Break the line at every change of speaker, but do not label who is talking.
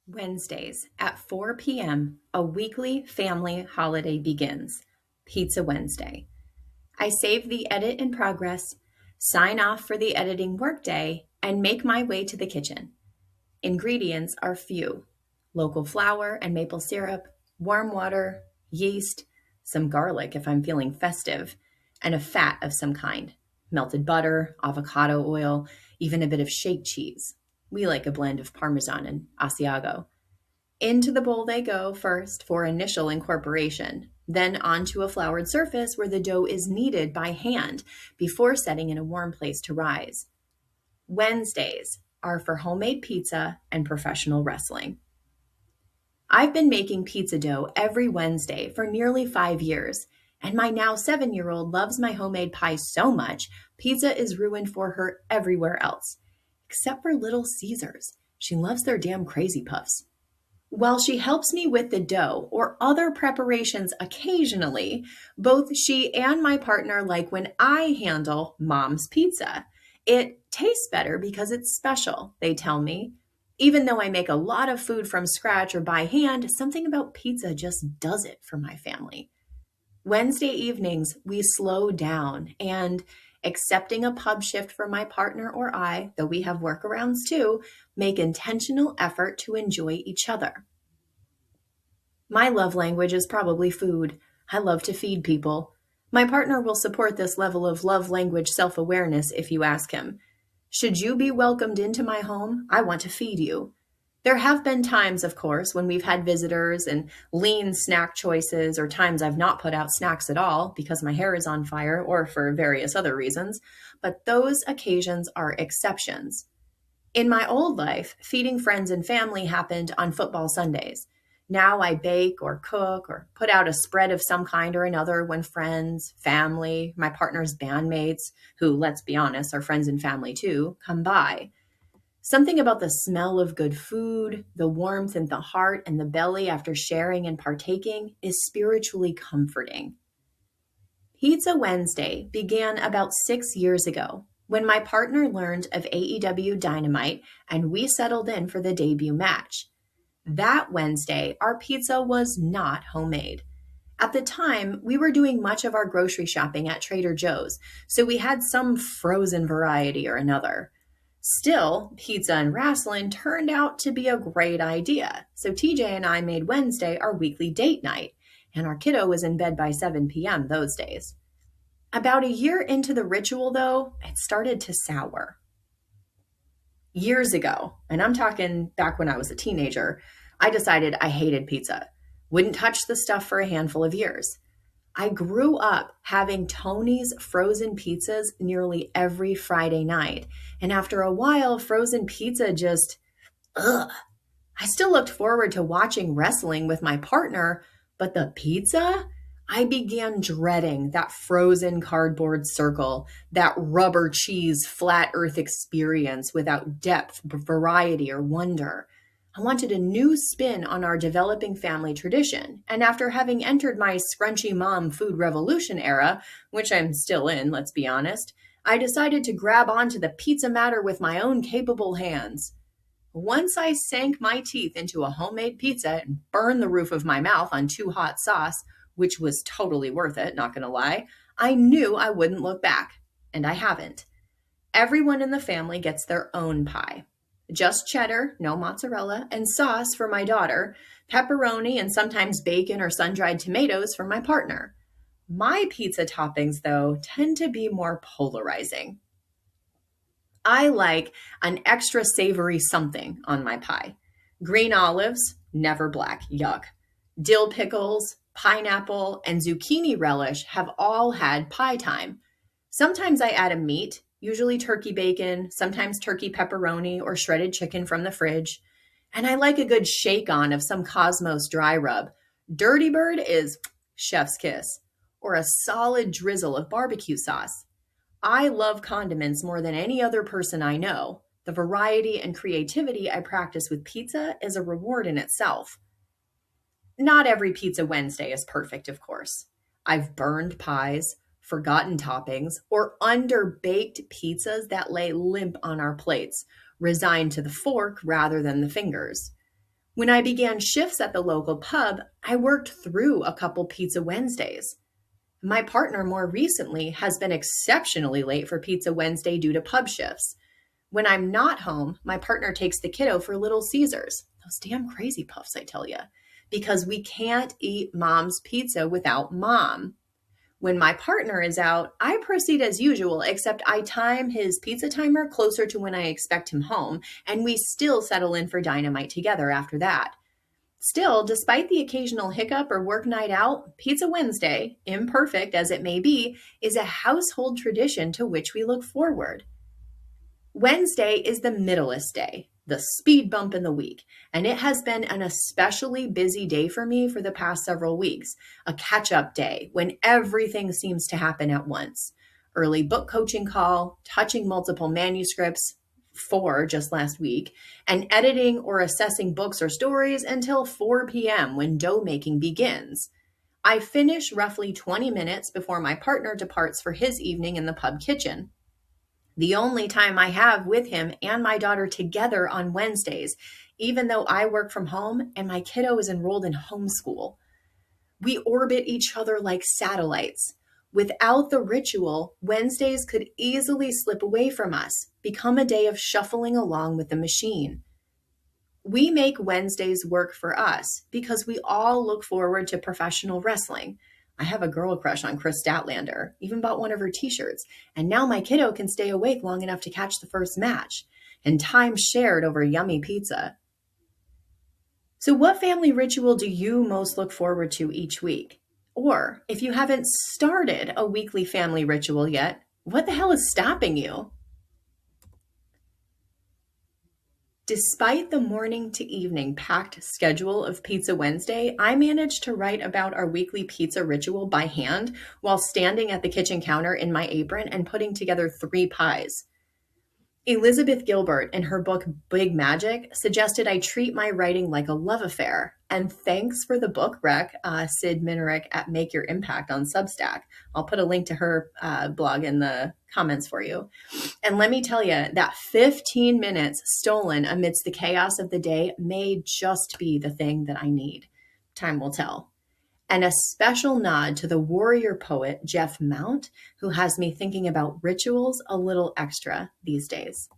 Wednesdays at 4 p.m., a weekly family holiday begins. Pizza Wednesday. I save the edit in progress, sign off for the editing workday, and make my way to the kitchen. Ingredients are few: local flour and maple syrup, warm water, yeast, some garlic if I'm feeling festive, and a fat of some kind. Melted butter, avocado oil, even a bit of shake cheese. We like a blend of Parmesan and Asiago. Into the bowl they go first for initial incorporation, then onto a floured surface where the dough is kneaded by hand before setting in a warm place to rise. Wednesdays are for homemade pizza and professional wrestling. I've been making pizza dough every Wednesday for nearly 5 years, and my now 7-year-old loves my homemade pie so much, pizza is ruined for her everywhere else, except for Little Caesars. She loves their damn crazy puffs. While she helps me with the dough or other preparations occasionally, both she and my partner like when I handle Mom's pizza. It tastes better because it's special, they tell me. Even though I make a lot of food from scratch or by hand, something about pizza just does it for my family. Wednesday evenings, we slow down and, accepting a pub shift for my partner or I, though we have workarounds too, make intentional effort to enjoy each other. My love language is probably food. I love to feed people. My partner will support this level of love language self-awareness if you ask him. Should you be welcomed into my home, I want to feed you. There have been times, of course, when we've had visitors and lean snack choices, or times I've not put out snacks at all because my hair is on fire or for various other reasons, but those occasions are exceptions. In my old life, feeding friends and family happened on football Sundays. Now I bake or cook or put out a spread of some kind or another when friends, family, my partner's bandmates, who, let's be honest, are friends and family too, come by. Something about the smell of good food, the warmth in the heart and the belly after sharing and partaking is spiritually comforting. Pizza Wednesday began about 6 years ago when my partner learned of AEW Dynamite and we settled in for the debut match. That Wednesday, our pizza was not homemade. At the time, we were doing much of our grocery shopping at Trader Joe's, so we had some frozen variety or another. Still, pizza and wrestling turned out to be a great idea, so TJ and I made Wednesday our weekly date night, and our kiddo was in bed by 7 p.m. those days. About a year into the ritual, though, it started to sour. Years ago, and I'm talking back when I was a teenager, I decided I hated pizza. Wouldn't touch the stuff for a handful of years. I grew up having Tony's frozen pizzas nearly every Friday night. And after a while, frozen pizza just, ugh. I still looked forward to watching wrestling with my partner, but the pizza? I began dreading that frozen cardboard circle, that rubber cheese flat earth experience without depth, variety, or wonder. I wanted a new spin on our developing family tradition, and after having entered my scrunchy mom food revolution era, which I'm still in, let's be honest, I decided to grab onto the pizza matter with my own capable hands. Once I sank my teeth into a homemade pizza and burned the roof of my mouth on too hot sauce, which was totally worth it, not gonna lie, I knew I wouldn't look back, and I haven't. Everyone in the family gets their own pie. Just cheddar, no mozzarella, and sauce for my daughter, pepperoni and sometimes bacon or sun-dried tomatoes for my partner. My pizza toppings, though, tend to be more polarizing. I like an extra savory something on my pie. Green olives, never black, yuck. Dill pickles, pineapple, and zucchini relish have all had pie time. Sometimes I add a meat, usually turkey bacon, sometimes turkey pepperoni or shredded chicken from the fridge. And I like a good shake on of some Cosmos dry rub. Dirty Bird is chef's kiss, or a solid drizzle of barbecue sauce. I love condiments more than any other person I know. The variety and creativity I practice with pizza is a reward in itself. Not every Pizza Wednesday is perfect, of course. I've burned pies, forgotten toppings, or underbaked pizzas that lay limp on our plates, resigned to the fork rather than the fingers. When I began shifts at the local pub, I worked through a couple Pizza Wednesdays. My partner more recently has been exceptionally late for Pizza Wednesday due to pub shifts. When I'm not home, my partner takes the kiddo for Little Caesars. Those damn crazy puffs, I tell you. Because we can't eat mom's pizza without mom. When my partner is out, I proceed as usual, except I time his pizza timer closer to when I expect him home, and we still settle in for dynamite together after that. Still, despite the occasional hiccup or work night out, Pizza Wednesday, imperfect as it may be, is a household tradition to which we look forward. Wednesday is the middleest day, the speed bump in the week, and it has been an especially busy day for me for the past several weeks, a catch-up day when everything seems to happen at once. Early book coaching call, touching multiple manuscripts, 4 just last week, and editing or assessing books or stories until 4 p.m. when dough making begins. I finish roughly 20 minutes before my partner departs for his evening in the pub kitchen. The only time I have with him and my daughter together on Wednesdays, even though I work from home and my kiddo is enrolled in homeschool. We orbit each other like satellites. Without the ritual, Wednesdays could easily slip away from us, become a day of shuffling along with the machine. We make Wednesdays work for us because we all look forward to professional wrestling. I have a girl crush on Chris Statlander, even bought one of her t-shirts, and now my kiddo can stay awake long enough to catch the first match, and time shared over yummy pizza. So what family ritual do you most look forward to each week? Or if you haven't started a weekly family ritual yet, what the hell is stopping you? Despite the morning to evening packed schedule of Pizza Wednesday, I managed to write about our weekly pizza ritual by hand while standing at the kitchen counter in my apron and putting together 3 pies. Elizabeth Gilbert, in her book Big Magic, suggested I treat my writing like a love affair. And thanks for the book rec, Sid Minerick at Make Your Impact on Substack. I'll put a link to her blog in the comments for you. And let me tell you, that 15 minutes stolen amidst the chaos of the day may just be the thing that I need. Time will tell. And a special nod to the warrior poet Jeff Mount, who has me thinking about rituals a little extra these days.